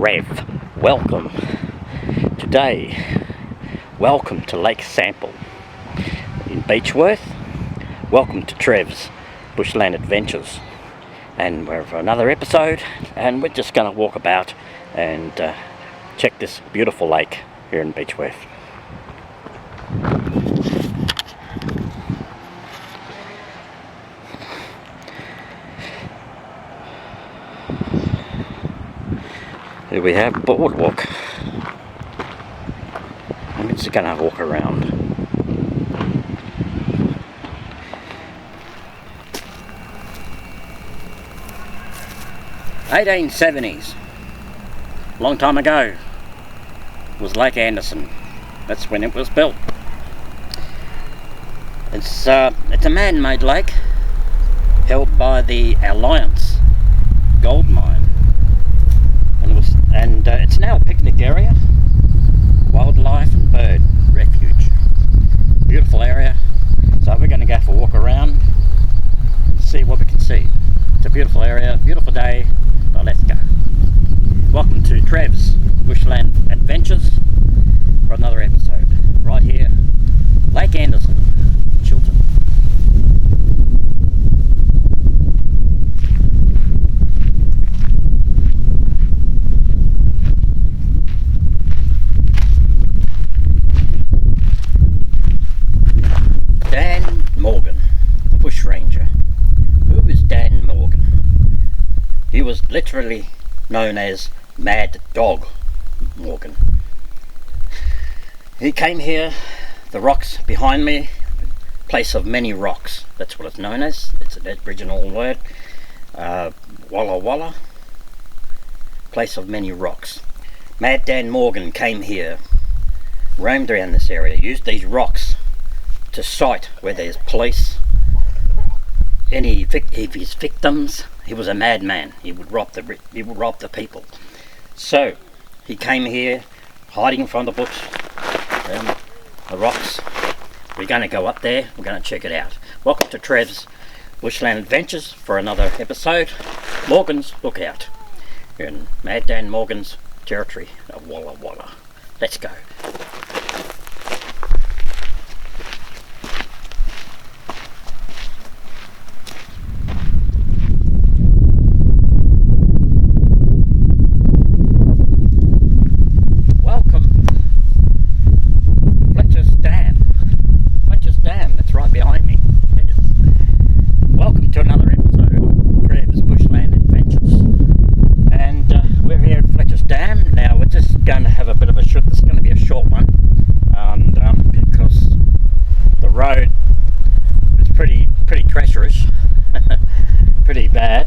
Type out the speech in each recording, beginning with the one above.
Trev. Welcome. Today, welcome to Lake Sample in Beechworth. Welcome to Trev's Bushland Adventures. And we're for another episode, and we're just going to walk about and check this beautiful lake here in Beechworth. Here we have boardwalk. I'm just going to walk around. (1870s), long time ago, was Lake Anderson. That's when it was built. It's a man-made lake held by the Alliance gold mine. And it's now a picnic area, wildlife and bird refuge. Beautiful area. So we're going to go for a walk around and see what we can see. It's a beautiful area, beautiful day. Well, let's go. Welcome to Trev's Bushland Adventures for another episode. Right here, Lake Anderson, Chiltern. Dan Morgan, bush ranger. Who is Dan Morgan? He was literally known as Mad Dog Morgan. He came here, the rocks behind me, place of many rocks. That's what it's known as. It's an Aboriginal word. Walla Walla, place of many rocks. Mad Dan Morgan came here, roamed around this area, used these rocks to sight where there's police, any of his victims. He was a madman. He would rob the people. So he came here, hiding from the bush, the rocks. We're going to go up there. We're going to check it out. Welcome to Trev's Bushland Adventures for another episode. Morgan's Lookout. You're in Mad Dan Morgan's territory of Walla Walla. Let's go. Pretty bad,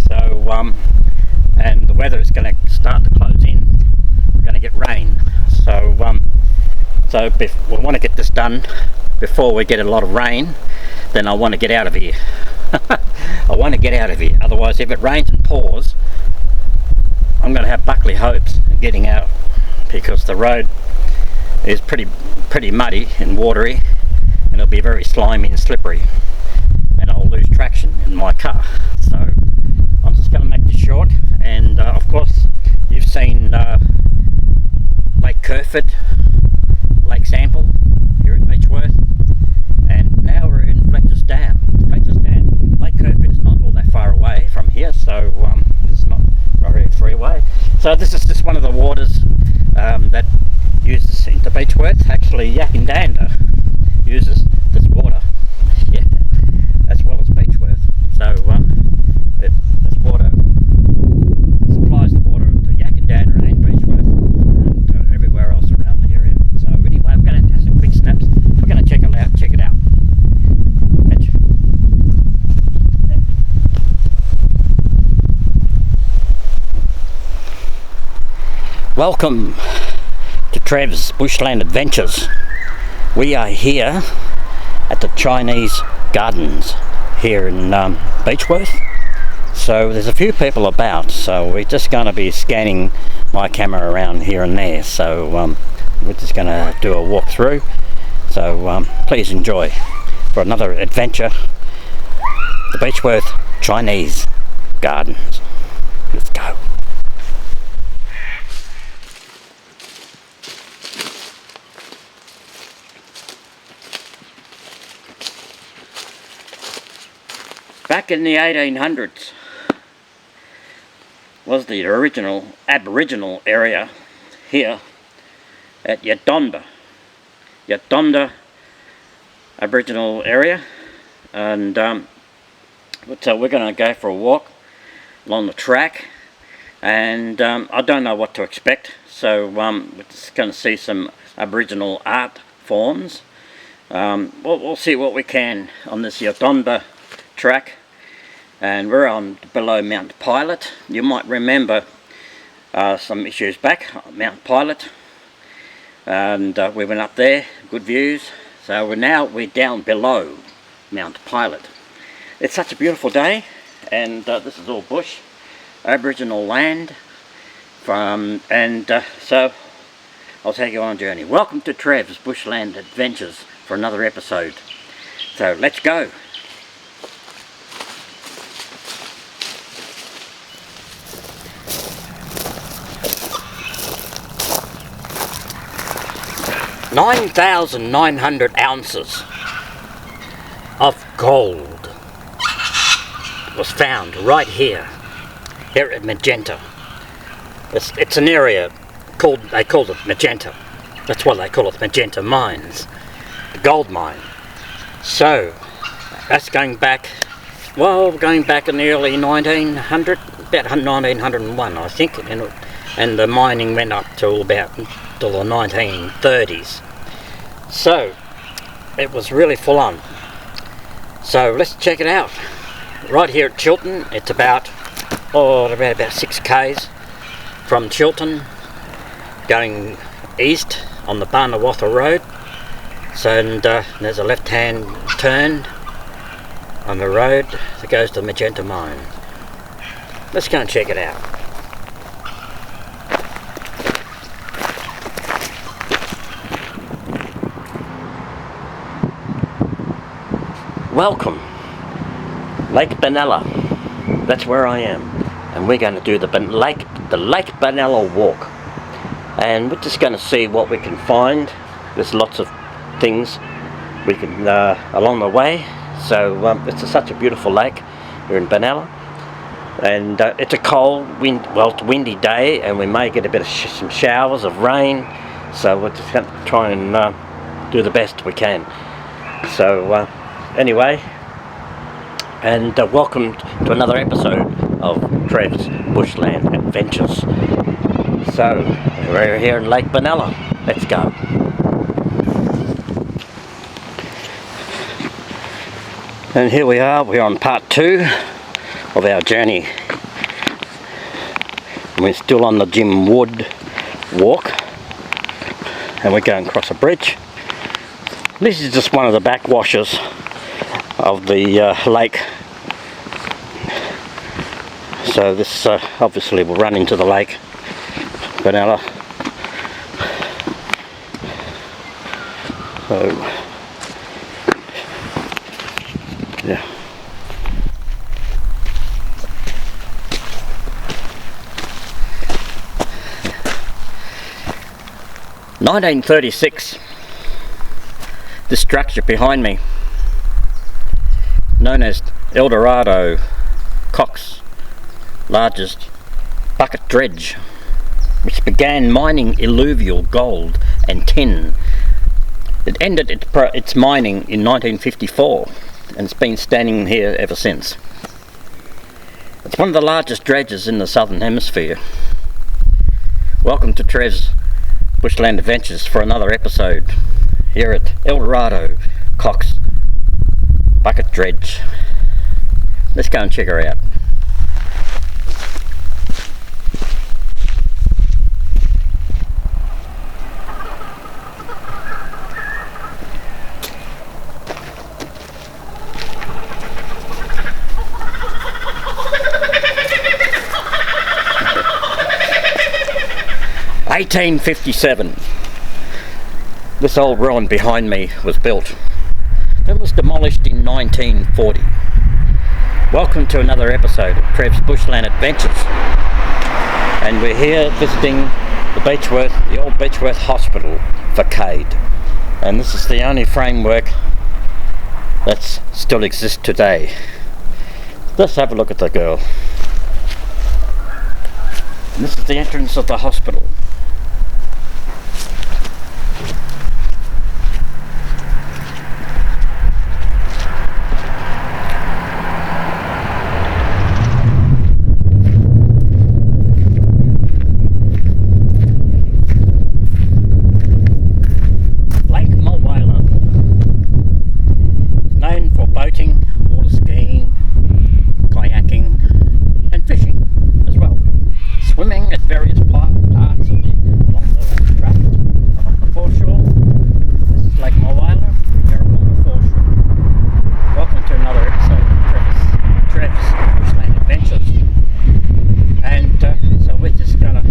so and the weather is going to start to close in. We're going to get rain, so we want to get this done before we get a lot of rain. Then I want to get out of here. I want to get out of here, otherwise if it rains and pours, I'm going to have Buckley hopes of getting out, because the road is pretty muddy and watery, and it'll be very slimy and slippery, and I'll lose traction in my car. So I'm just going to make this short. And of course you've seen Lake Kerford, Lake Sample here at Beechworth, and now we're in Fletcher's Dam. Lake Kerford is not all that far away from here, so it's not very freeway. So this is just one of the waters that uses into Beechworth. Actually Yakindanda uses this water, yeah, as well as Beechworth. So this water supplies the water to Yakindanda and Beechworth and everywhere else around the area. So anyway, we're going to have some quick snaps. We're going to check it out. Welcome to Trev's Bushland Adventures. We are here at the Chinese Gardens here in Beechworth. So there's a few people about, so we're just going to be scanning my camera around here and there. So we're just going to do a walk through. So please enjoy for another adventure, the Beechworth Chinese Gardens. Let's go. Back in the 1800s was the original Aboriginal area here at Yatonda Aboriginal area, and so we're going to go for a walk along the track, and I don't know what to expect, so we're just going to see some Aboriginal art forms. We'll see what we can on this Yatonda track, and we're on below Mount Pilot. You might remember some issues back on Mount Pilot, and we went up there, good views. So we're down below Mount Pilot. It's such a beautiful day, and this is all bush, Aboriginal land, so I'll take you on a journey. Welcome to TREV'S Bushland Adventures for another episode. So let's go. $9,900 ounces of gold was found right here at Magenta. It's an area they call it Magenta. That's why they call it Magenta Mines, the gold mine. So that's going back in the early 1900, about 1901, I think, and the mining went up till the 1930s. So it was really full on. So let's check it out. Right here at Chilton, it's about 6 k's from Chilton, going east on the Barnawatha Road. So there's a left-hand turn on the road that goes to the Magenta Mine. Let's go and check it out. Welcome, Lake Benalla. That's where I am, and we're going to do the Lake Benalla walk, and we're just going to see what we can find. There's lots of things we can along the way. So it's such a beautiful lake here in Benalla, and it's a cold, it's a windy day, and we may get a bit of some showers of rain. So we're just going to try and do the best we can. So. Anyway, and welcome to another episode of TREV'S Bushland Adventures. So, we're here in Lake Benalla. Let's go. And here we are, we're on part 2 of our journey. We're still on the Jim Wood walk, and we're going across a bridge. This is just one of the backwashes of the lake. So this obviously will run into the lake Benalla. So yeah. (1936). The structure behind me, known as Eldorado Cox's largest bucket dredge, which began mining alluvial gold and tin. It ended its mining in 1954, and it's been standing here ever since. It's one of the largest dredges in the Southern Hemisphere. Welcome to TREV'S Bushland Adventures for another episode here at Eldorado Cox's bucket dredge. Let's go and check her out. (1857). This old ruin behind me was built. It was demolished in 1940. Welcome to another episode of TREV'S Bushland Adventures. And we're here visiting the old Beechworth Hospital for Cade. And this is the only framework that still exists today. Let's have a look at the girl. And this is the entrance of the hospital. Boating, water skiing, kayaking and fishing as well. Swimming at various parts along the track, along the foreshore. This is Lake Mulwala, here along the foreshore. Welcome to another episode of TREV'S Bushland Adventures. And so we're just going to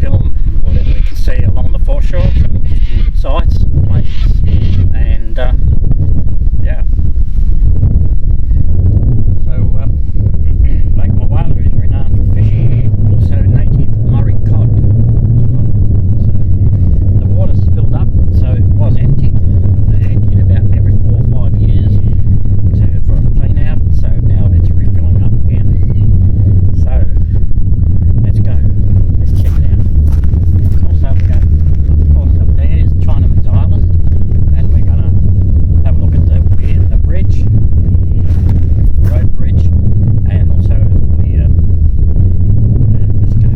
film whatever we can see along the foreshore, some interesting sights, places, and yeah. So Lake Mulwala is renowned for fishing, also native Murray cod as well. So the water's filled up, so it was emptied. They emptied about every 4 or 5 years for a clean out, so now it's refilling up again. So let's go, let's check it out. Also we go, of course, up there is Chinaman's Island, and we're going to have a look at the bridge, road bridge, and also the weir. Let's go.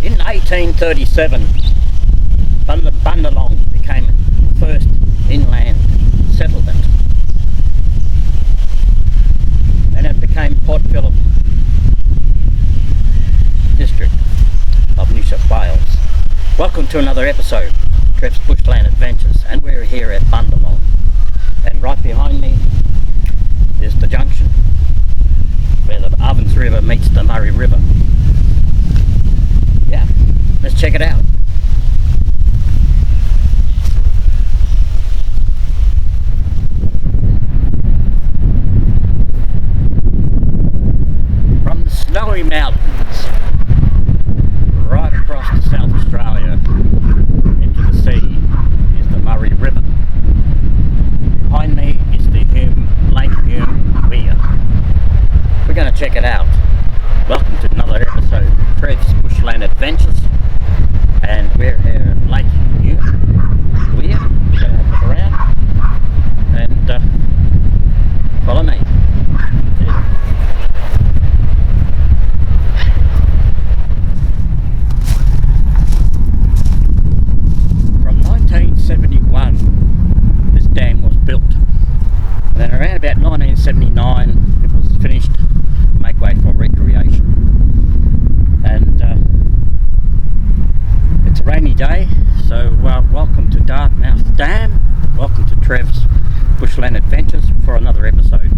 In 1837, Bundalong became the first inland settlement, and it became Port Phillip district of New South Wales. Welcome to another episode of TREV'S Bushland Adventures, and we're here at Bundalong, and right behind me is the junction where the Ovens River meets the Murray River. Yeah, let's check it out. From the snowy mountains right across to South Australia into the sea is the Murray River. Behind me is the Lake Hume Weir. We're going to check it out. Welcome to another episode of TREV'S Bushland Adventures, and we're here at Lake Hume Weir. We're going to have a look around and follow me. This dam was built, and then around about 1979 it was finished to make way for recreation. And it's a rainy day, so welcome to Dartmouth Dam, welcome to TREV'S Bushland Adventures for another episode.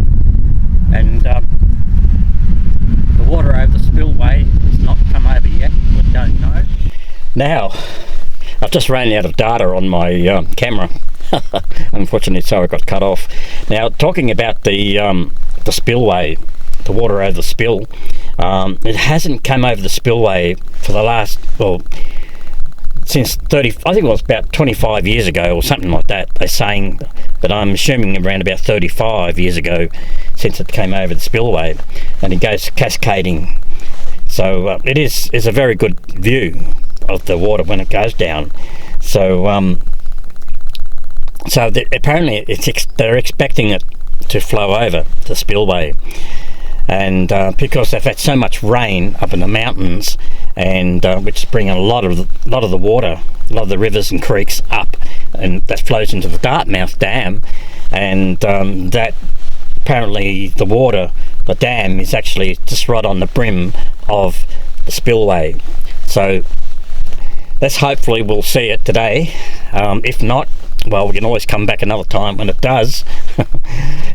And the water over the spillway has not come over yet, we don't know. Now I've just ran out of data on my camera, unfortunately, so I got cut off. Now, talking about the spillway, the water over the spill, it hasn't come over the spillway for the last, well, since I think it was about 25 years ago or something like that. They're saying, but I'm assuming around about 35 years ago since it came over the spillway, and it goes cascading. So it is a very good view of the water when it goes down. So apparently they're expecting it to flow over the spillway, and because they've had so much rain up in the mountains, and which is bringing a lot of the water, a lot of the rivers and creeks up, and that flows into the Dartmouth Dam, and that apparently the dam is actually just right on the brim of the spillway. So hopefully we'll see it today. If not, well, we can always come back another time when it does.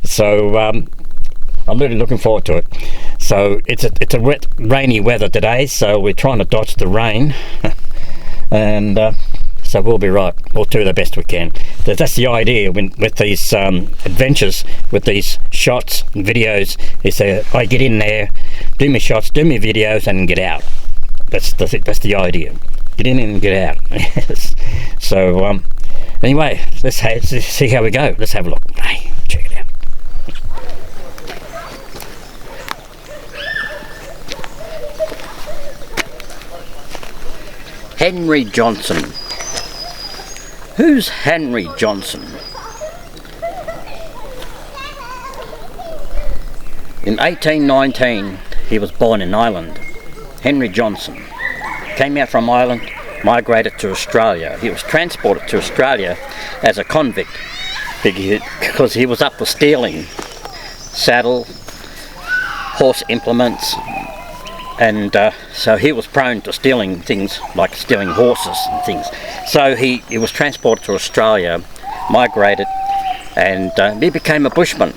So I'm really looking forward to it. So it's a wet, rainy weather today, so we're trying to dodge the rain. And so we'll be right. We'll do the best we can. That's the idea with these adventures, with these shots and videos, is that I get in there, do my shots, do my videos, and get out. That's the idea. Get in and get out. Yes. So anyway, let's see how we go. Let's have a look. Hey, check it out. Henry Johnson. Who's Henry Johnson? In 1819, he was born in Ireland. Henry Johnson came out from Ireland, migrated to Australia. He was transported to Australia as a convict because he was up for stealing saddle, horse implements, and so he was prone to stealing things like stealing horses and things. So he was transported to Australia, migrated, and he became a bushman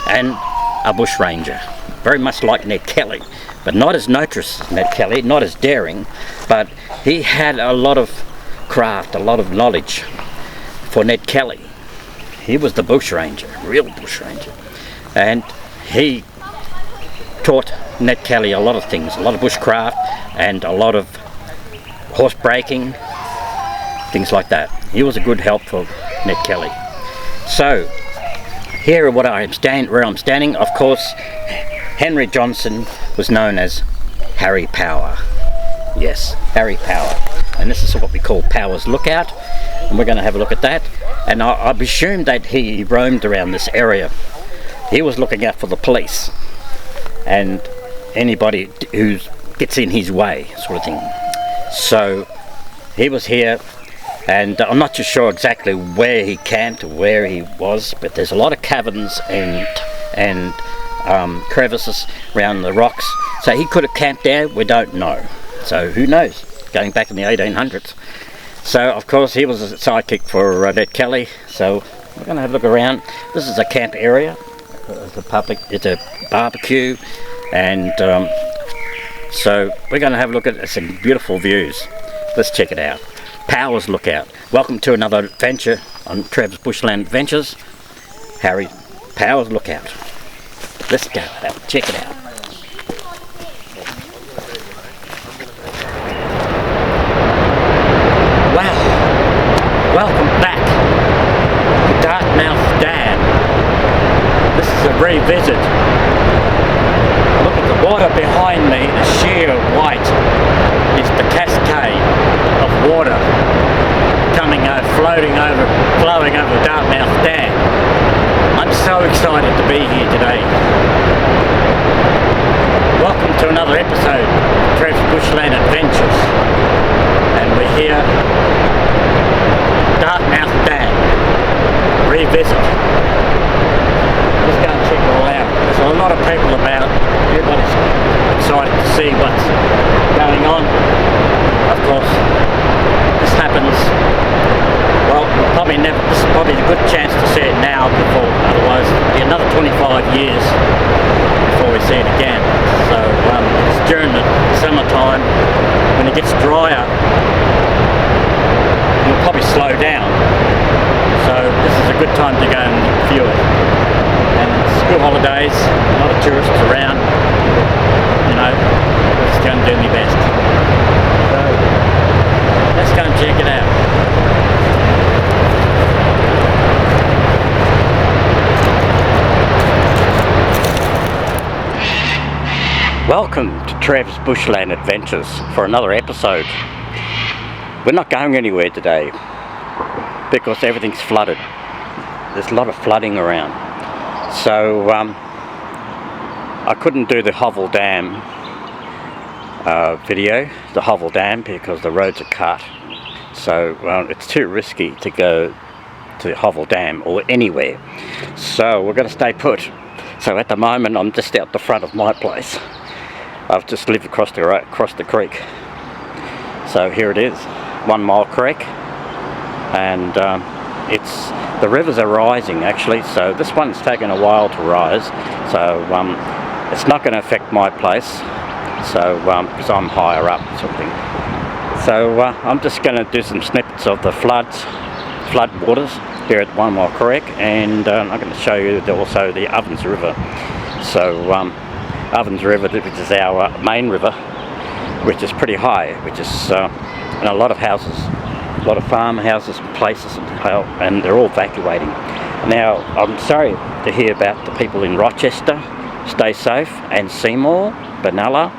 and a bushranger, very much like Ned Kelly, but not as notorious as Ned Kelly, not as daring, but he had a lot of craft, a lot of knowledge for Ned Kelly. He was the bushranger, real bushranger, and he taught Ned Kelly a lot of things, a lot of bushcraft and a lot of horse breaking, things like that. He was a good help for Ned Kelly. So here where I'm standing, of course, Henry Johnson was known as Harry Power. Yes, Harry Power. And this is what we call Power's Lookout, and we're going to have a look at that. And I presume that he roamed around this area. He was looking out for the police and anybody who gets in his way, sort of thing. So he was here, and I'm not too sure exactly where he camped, where he was, but there's a lot of caverns and crevices around the rocks. So he could have camped there, we don't know. So who knows, going back in the 1800s. So of course he was a sidekick for Ned Kelly. So we're going to have a look around. This is a camp area. It's a barbecue, and so we're going to have a look at some beautiful views. Let's check it out. Power's Lookout. Welcome to another adventure on TREV'S Bushland Adventures. Harry Power's Lookout. Let's go. Check it out. Wow. Welcome back to Dartmouth Dam. This is a revisit. Look at the water behind me, the sheer white. It's the cascade of water flowing over Dartmouth Dam. I'm so excited to be here today. Welcome to another episode of TREV'S Bushland Adventures. And we're here, Dartmouth Dam, revisit. Let's go and check it all out. There's a lot of people about. Everybody's excited to see what's going on. Of course, this happens. Well, this is probably a good chance to see it now before, otherwise it'll be another 25 years before we see it again. So it's during the summertime, when it gets drier, it'll probably slow down. So this is a good time to go and view it. And it's school holidays, a lot of tourists around, you know, I'm just going to do my best. So let's go and check it out. Welcome to TREV'S Bushland Adventures for another episode. We're not going anywhere today because everything's flooded. There's a lot of flooding around. So I couldn't do the Hovell Dam video, the Hovell Dam, because the roads are cut. So it's too risky to go to Hovell Dam or anywhere. So we're going to stay put. So at the moment I'm just out the front of my place. I've just lived across the creek. So here it is, 1 Mile Creek, and the rivers are rising actually. So this one's taken a while to rise. So it's not going to affect my place. So because I'm higher up, sort of thing. So I'm just going to do some snippets of the flood waters here at 1 Mile Creek, and I'm going to show you also the Ovens River. So Ovens River, which is our main river, which is pretty high, which is and a lot of houses, a lot of farmhouses and places, and they're all evacuating. Now, I'm sorry to hear about the people in Rochester. Stay safe, and Seymour, Benalla,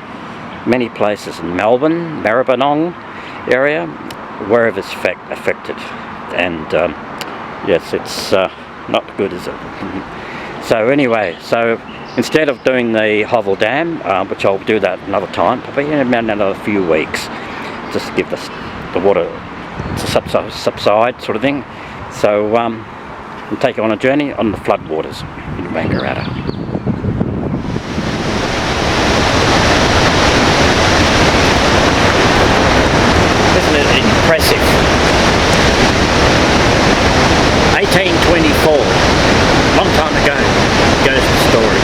many places in Melbourne, Maribyrnong area, wherever it's affected. And yes, it's not good, is it? So anyway, so instead of doing the Hovell Dam, which I'll do that another time, probably in another few weeks, just to give the water to subside sort of thing. So we'll take you on a journey on the floodwaters in Wangaratta. Isn't it impressive? 1824, long time ago, goes the story.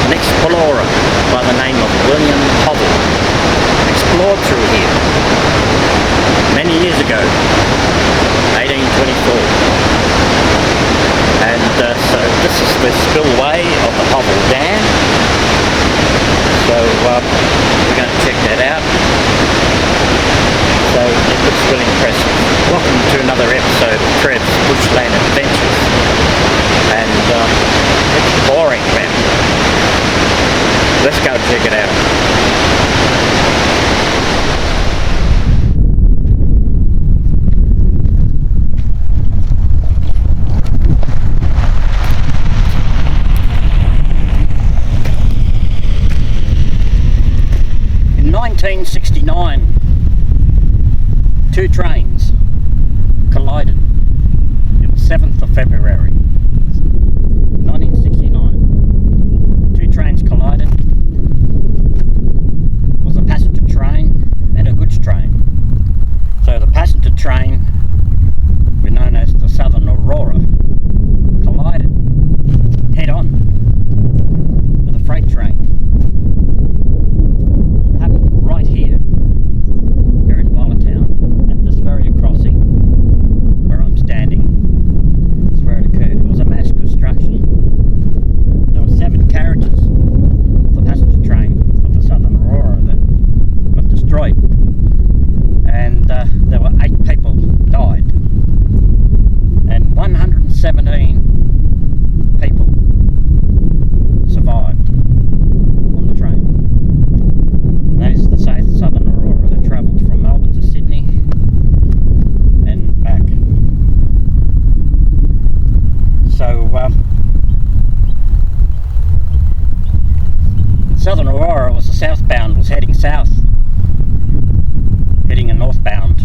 An explorer by the name of William Hovell explored through here many years ago, 1824. And so this is the spillway of the Hovell Dam. So we're going to check that out. So it looks really impressive. Welcome to another episode of TREV'S Bushland Adventures. And it's boring, man. Let's go check it out. In 1969, two trains collided. It was 7th of February 1969. Two trains collided. It was a passenger train and a goods train. So the passenger train, we're known as the Southern Aurora, collided head on with a freight train. It happened right here in Volatown, at this very crossing where I'm standing. That's where it occurred. It was a mass construction. There were 7 carriages of the passenger train of the Southern Aurora that got destroyed, and there were 8 people died, and 117 people survived on the train. That is the Southern Aurora that travelled from Melbourne to Sydney and back. So Southern Aurora was the southbound, was heading south, heading a northbound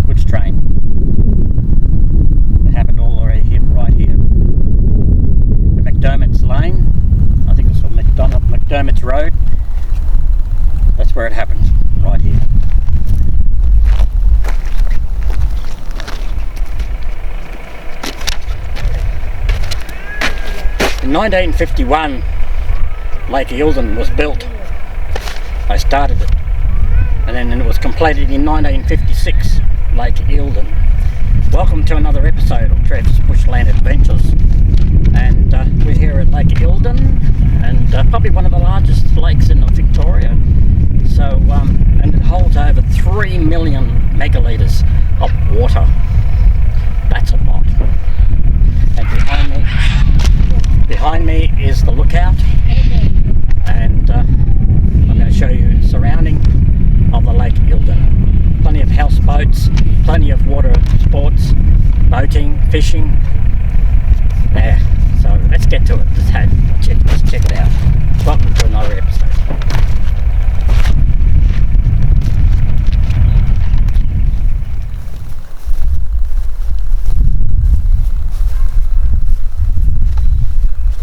goods train. It happened all right here, the McDermott's Lane. I think it's called McDermott's Road. That's where it happened, right here. In 1951, Lake Eildon was built. I started it, and then it was completed in 1956, Lake Eildon. Welcome to another episode of TREV'S Bushland Adventures, and we're here at Lake Eildon, and probably one of the largest lakes in Victoria. So, and it holds over 3 million megalitres of water. That's a lot. And behind me is the lookout, and I'm going to show you the surrounding of the Lake Eildon. Plenty of houseboats, plenty of water sports, boating, fishing. Yeah, so let's get to it. Let's check it out. Welcome to another episode.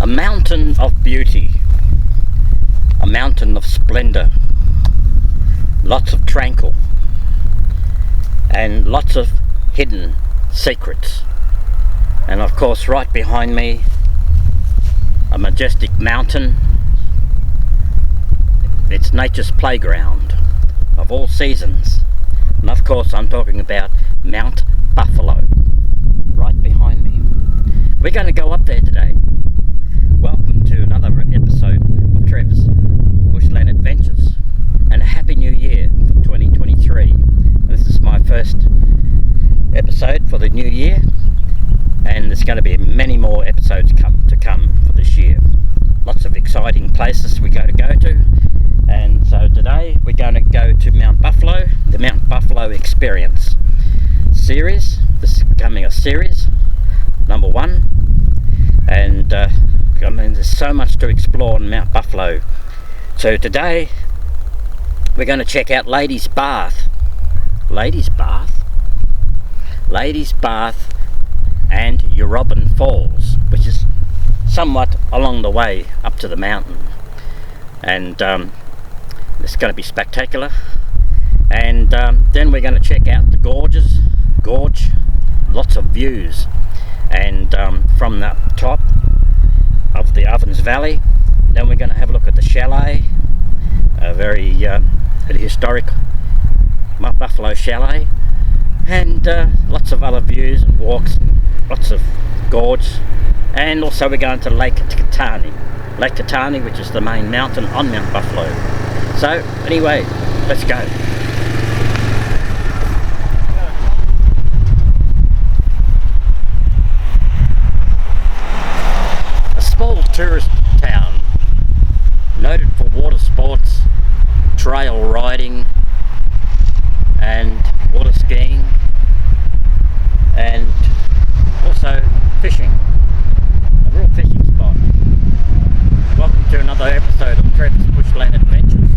A mountain of beauty, a mountain of splendour, lots of tranquil, and lots of hidden secrets. And of course, right behind me, a majestic mountain. It's nature's playground of all seasons. And of course, I'm talking about Mount Buffalo, right behind me. We're going to go up there today. Welcome to another episode of TREV'S Bushland Adventures, and a Happy New Year for the new year, and there's going to be many more episodes to come for this year. Lots of exciting places we're going to go to, and so today we're going to go to Mount Buffalo, the Mount Buffalo Experience series. This is becoming a series, number 1, and I mean, there's so much to explore in Mount Buffalo. So today we're going to check out Ladies Bath, and Urobin Falls, which is somewhat along the way up to the mountain, and it's going to be spectacular. And then we're going to check out the gorge, lots of views, and from the top of the Ovens Valley. Then we're going to have a look at the chalet, a very historic Mount Buffalo chalet, and lots of other views and walks, and lots of gorge. And also we're going to Lake Catani, which is the main mountain on Mount Buffalo. So anyway, let's go. A small tourist town, noted for water sports, trail riding and water skiing, and also fishing, a real fishing spot. Welcome to another episode of TREV'S Bushland Adventures,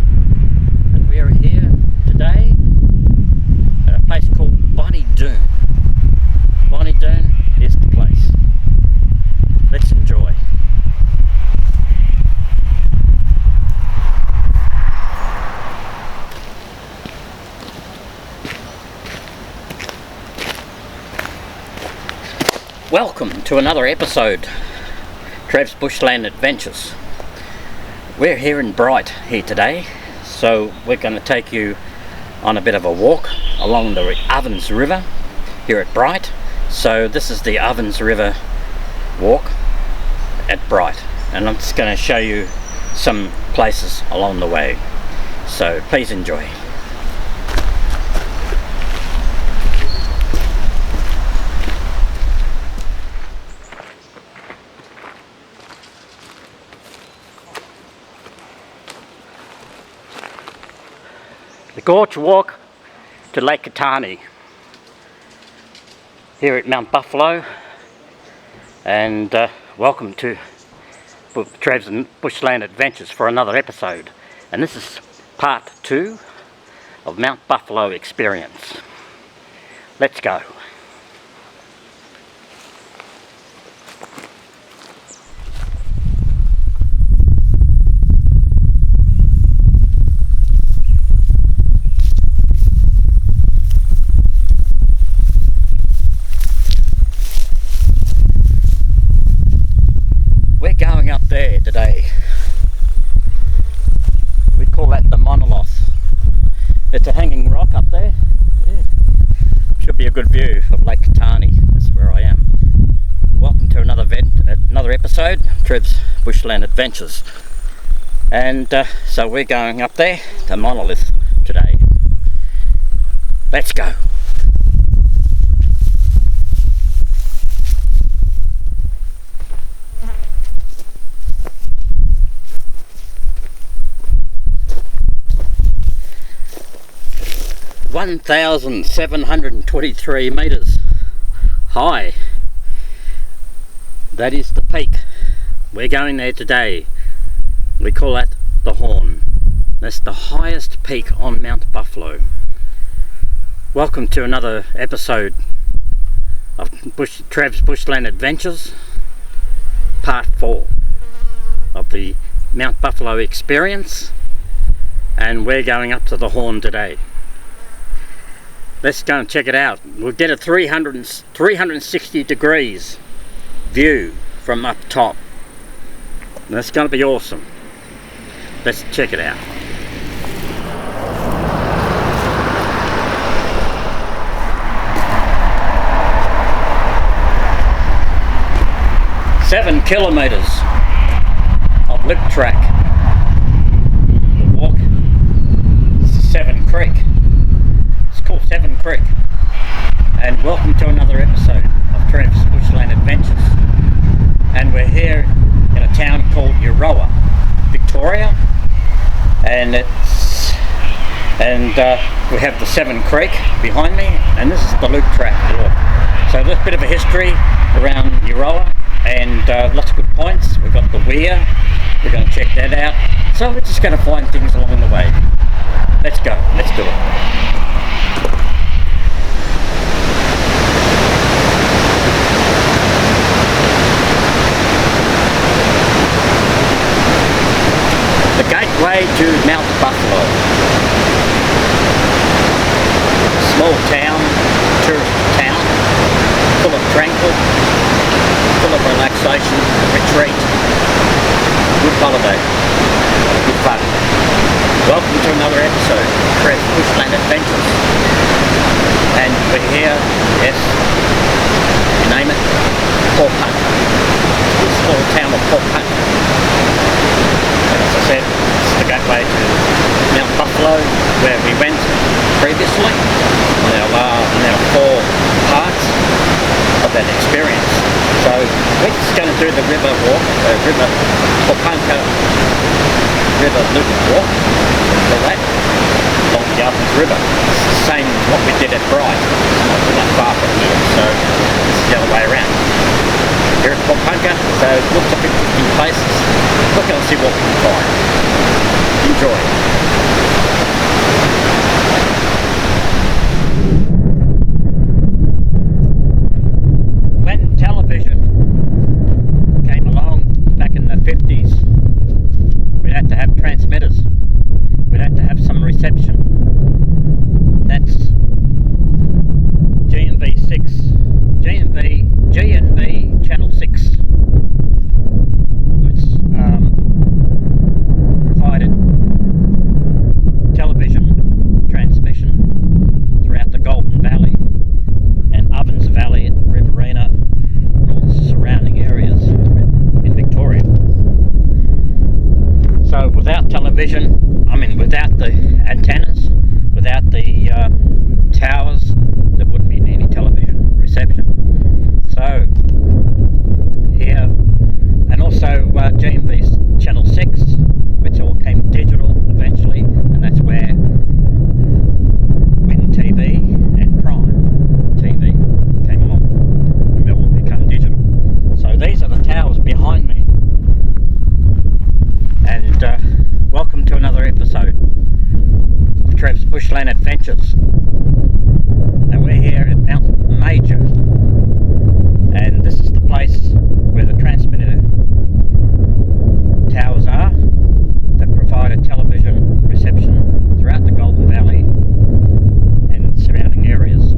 and we are here today at a place called Bonnie Doon. Bonnie Doon is the place. Let's enjoy. Welcome to another episode, TREV'S Bushland Adventures. We're here in Bright here today, so we're going to take you on a bit of a walk along the Ovens River here at Bright. So this is the Ovens River walk at Bright, and I'm just going to show you some places along the way. So please enjoy. The gorge walk to Lake Catani here at Mount Buffalo, and welcome to TREV'S Bushland Adventures for another episode. And this is part 2 of Mount Buffalo Experience. Let's go. Going up there today. We call that the monolith. It's a hanging rock up there. Yeah. Should be a good view of Lake Catani. That's where I am. Welcome to another episode, TREV'S Bushland Adventures. And so we're going up there, the monolith today. Let's go. (1,723 meters high. That is the peak. We're going there today. We call that the Horn. That's the highest peak on Mount Buffalo. Welcome to another episode of TREV'S Bushland Adventures, part 4 of the Mount Buffalo Experience, and we're going up to the Horn today. Let's go and check it out. We'll get a 360 degrees view from up top. That's going to be awesome. Let's check it out. Seven kilometres of lip track. The walk, Seven Creek. It's called Seven Creek, and welcome to another episode of TREV'S Bushland Adventures. And we're here in a town called Euroa, Victoria, and we have the Severn Creek behind me, and this is the loop track walk. So there's a bit of a history around Euroa and lots of good points. We've got the weir, we're going to check that out. So we're just going to find things along the way. Let's go, let's do it. The gateway to Mount Buffalo. Small town, tourist town, full of tranquil, full of relaxation, retreat, good holiday, good fun. Welcome to another episode of TREV'S Bushland Adventures. And we're here, yes, you name it, Port Hunt. The small town of Port Hunt. And as I said, it's the gateway to Mount Buffalo, where we went previously in our 4 parts of that experience. So we're just going to do the river walk, the river Popanka river loop walk, for that, along the Ovens River. It's the same as what we did at Bright. It's not far from here, so this is the other way around. Here at Popanka, so lots of interesting places. We're going to see what we can find. Enjoy. When television came along back in the 50s, we had to have transmitters. We'd have to have some reception. That's GNV Channel 6. Which provided television transmission throughout the Golden Valley and Ovens Valley, Riverina, and all the surrounding areas in Victoria. So without television, without the antennas, without the towers, there wouldn't be any television reception. So here, and also GMV Channel 6, which all came digital eventually, and that's where Win TV and Prime TV came along, and they all become digital. So these are the towers behind me, and welcome to another episode of TREV'S Bushland Adventures. And we're here at Mount Major, and this is the place where the transmitter towers are that provide a television reception throughout the Golden Valley and surrounding areas.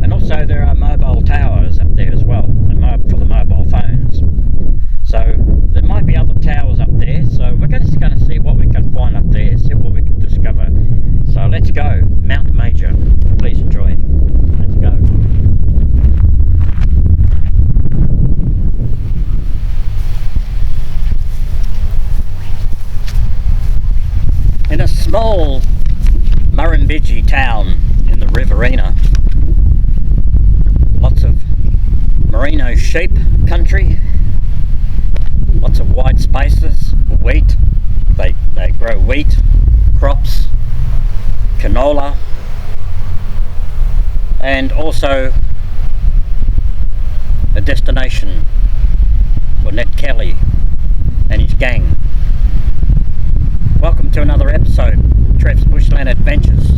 And also there are mobile towers up there as well, for the mobile phones. So there might be other towers up there, so we're just going to see what we can find up there, see what we can discover. So let's go, Mount Major. Please enjoy. Let's go. In a small Murrumbidgee town in the Riverina, lots of merino sheep country, lots of wide spaces, wheat, they grow wheat, crops, canola, and also a destination for Ned Kelly and his gang. Welcome to another episode of TREV'S Bushland Adventures.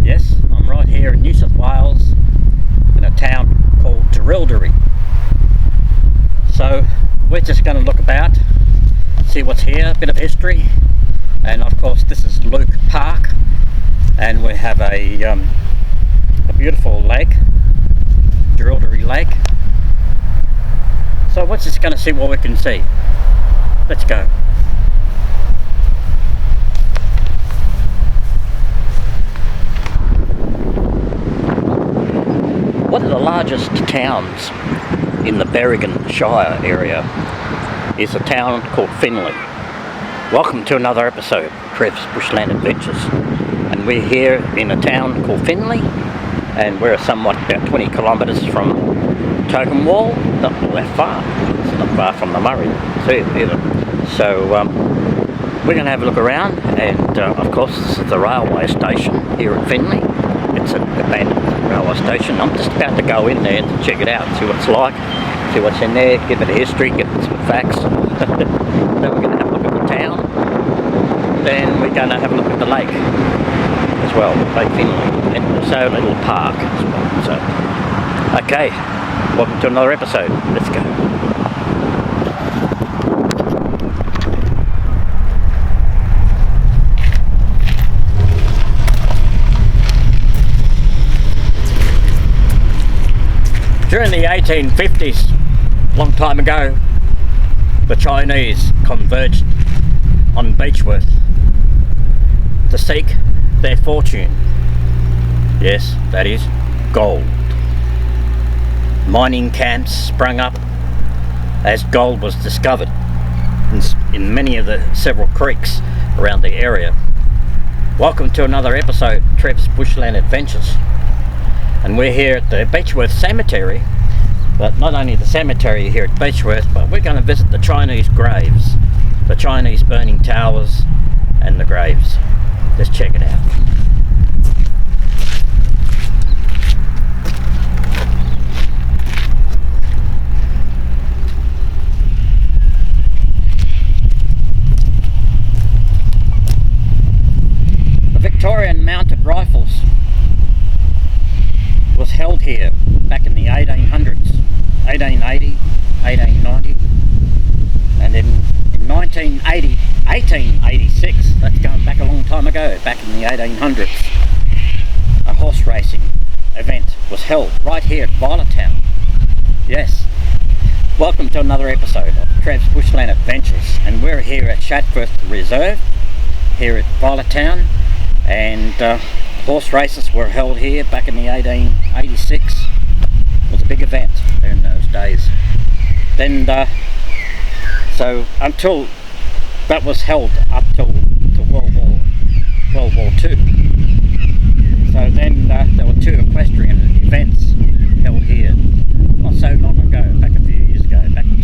Yes, I'm right here in New South Wales in a town called Terildery. So we're just going to look about, see what's here, a bit of history, and of course this is Luke Park, and we have a beautiful lake, Terildery Lake. So we're just going to see what we can see. Let's go. One of the largest towns in the Berrigan Shire area is a town called Finley. Welcome to another episode of TREV'S Bushland Adventures, and we're here in a town called Finley, and we're somewhat about 20 kilometres from Tocumwal, not that far. It's not far from the Murray either. So we're going to have a look around, and of course this is the railway station here at Finley. It's an abandoned railway station. I'm just about to go in there to check it out, see what it's like, see what's in there, give it a history, give it some facts. Then we're going to have a look at the town, then we're going to have a look at the lake as well, Lake Finley, and also a little park as well. So, okay, welcome to another episode. Let's go. During the 1850s, a long time ago, the Chinese converged on Beechworth to seek their fortune. Yes, that is gold. Mining camps sprung up as gold was discovered in many of the several creeks around the area. Welcome to another episode of TREV'S Bushland Adventures. And we're here at the Beechworth Cemetery, but not only the cemetery here at Beechworth, but we're going to visit the Chinese graves, the Chinese burning towers and the graves. Let's check it out. The Victorian mounted rifles was held here back in the 1800s, 1880, 1890, and in 1886, that's going back a long time ago, back in the 1800s, a horse racing event was held right here at Town. Yes, welcome to another episode of TREV'S Bushland Adventures, and we're here at Shatforth Reserve, here at Town, and horse races were held here back in the 1886. It was a big event there in those days. Then, so until that was held up till World War II. So then there were two equestrian events held here not so long ago, back a few years ago, back in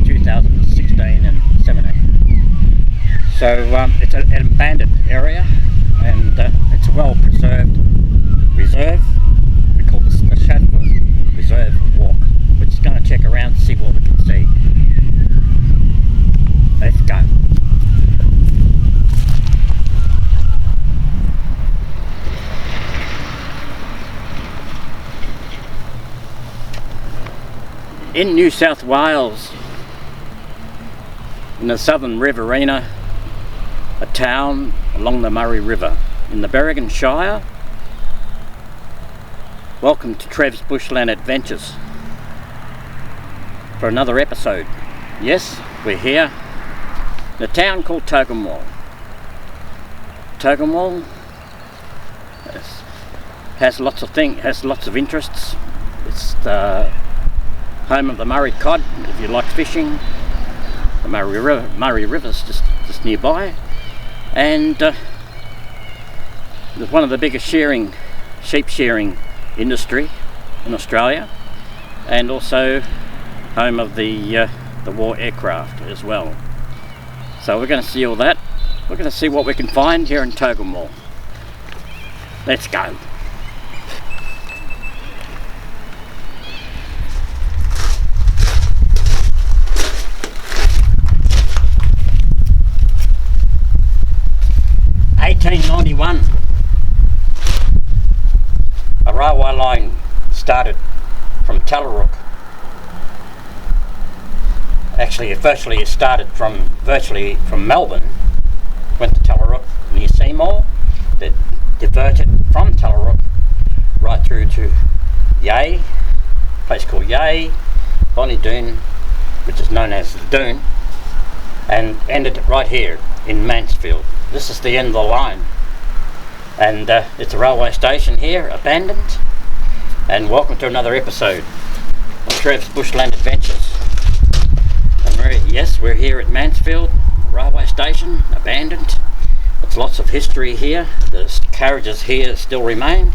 2016 and 17. So it's an abandoned area, and it's a well-preserved reserve. We call this the Shatforth Reserve Walk. We're just going to check around to see what we can see. Let's go. In New South Wales, in the southern Riverina, a town along the Murray River in the Berrigan Shire. Welcome to TREV'S Bushland Adventures for another episode. Yes, we're here in a town called Tocumwal. Tocumwal has lots of interests. It's the home of the Murray cod, if you like fishing. The Murray River's just nearby. And there's one of the biggest sheep shearing industry in Australia, and also home of the war aircraft as well. So we're going to see all that. We're going to see what we can find here in Tocumwal. Let's go. In 1891, a railway line started from Tallarook. Actually, it started virtually from Melbourne, went to Tallarook near Seymour, that diverted from Tallarook right through to Yea, a place called Yea, Bonnie Doon, which is known as the Doon, and ended right here in Mansfield. This is the end of the line, and it's a railway station here, abandoned. And welcome to another episode of TREV'S Bushland Adventures. And we're here at Mansfield railway station, abandoned. There's lots of history here. The carriages here still remain,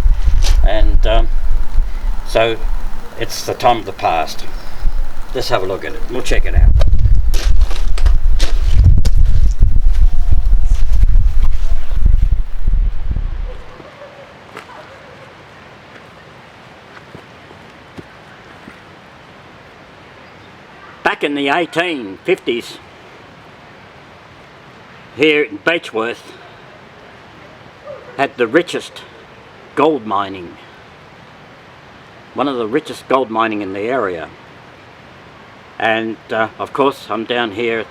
and so it's the time of the past. Let's have a look at it. We'll check it out. Back in the 1850s, here in Beechworth, had the richest gold mining, one of the richest gold mining in the area. And of course I'm down here at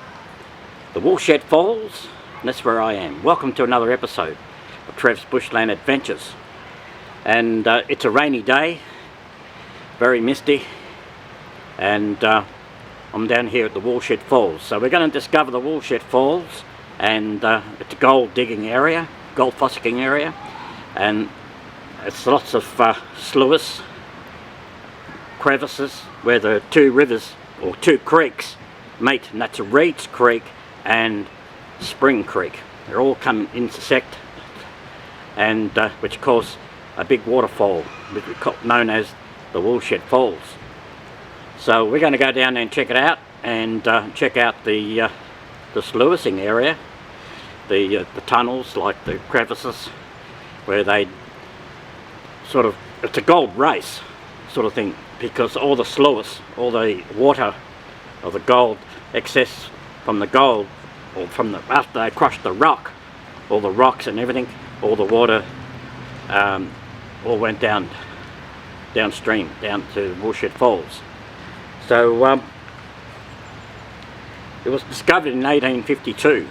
the Woolshed Falls, and that's where I am. Welcome to another episode of TREV'S Bushland Adventures. And it's a rainy day, very misty, and I'm down here at the Woolshed Falls. So we're going to discover the Woolshed Falls, and it's a gold digging area, gold fossicking area, and it's lots of sluice, crevices where the two rivers or two creeks meet, and that's Reed's Creek and Spring Creek. They're all come intersect, and which cause a big waterfall known as the Woolshed Falls. So we're going to go down there and check it out, and check out the sluicing area, the tunnels, like the crevices, where they sort of, it's a gold race sort of thing, because all the sluice, all the water of the gold, excess from the gold, or from the, after they crushed the rock, all the rocks and everything, all the water all went downstream, down to Woolshed Falls. So it was discovered in 1852.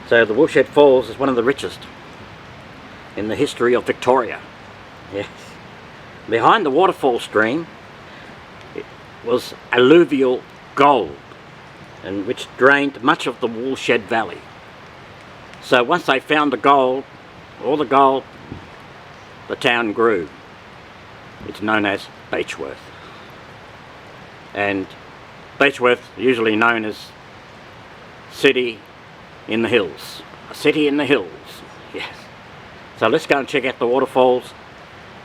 So the Woolshed Falls is one of the richest in the history of Victoria. Yes. Behind the waterfall stream it was alluvial gold, and which drained much of the Woolshed Valley. So once they found the gold, all the gold, the town grew. It's known as Beechworth. And Beechworth, usually known as City in the Hills. A city in the hills, yes. So let's go and check out the waterfalls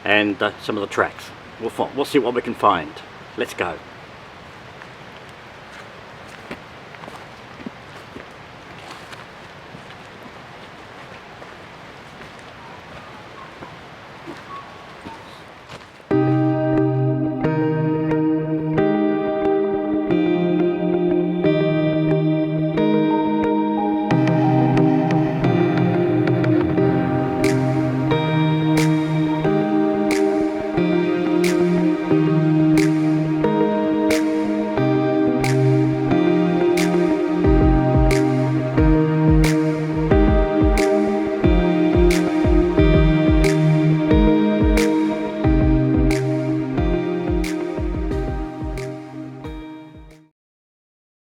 and some of the tracks. We'll see what we can find. Let's go.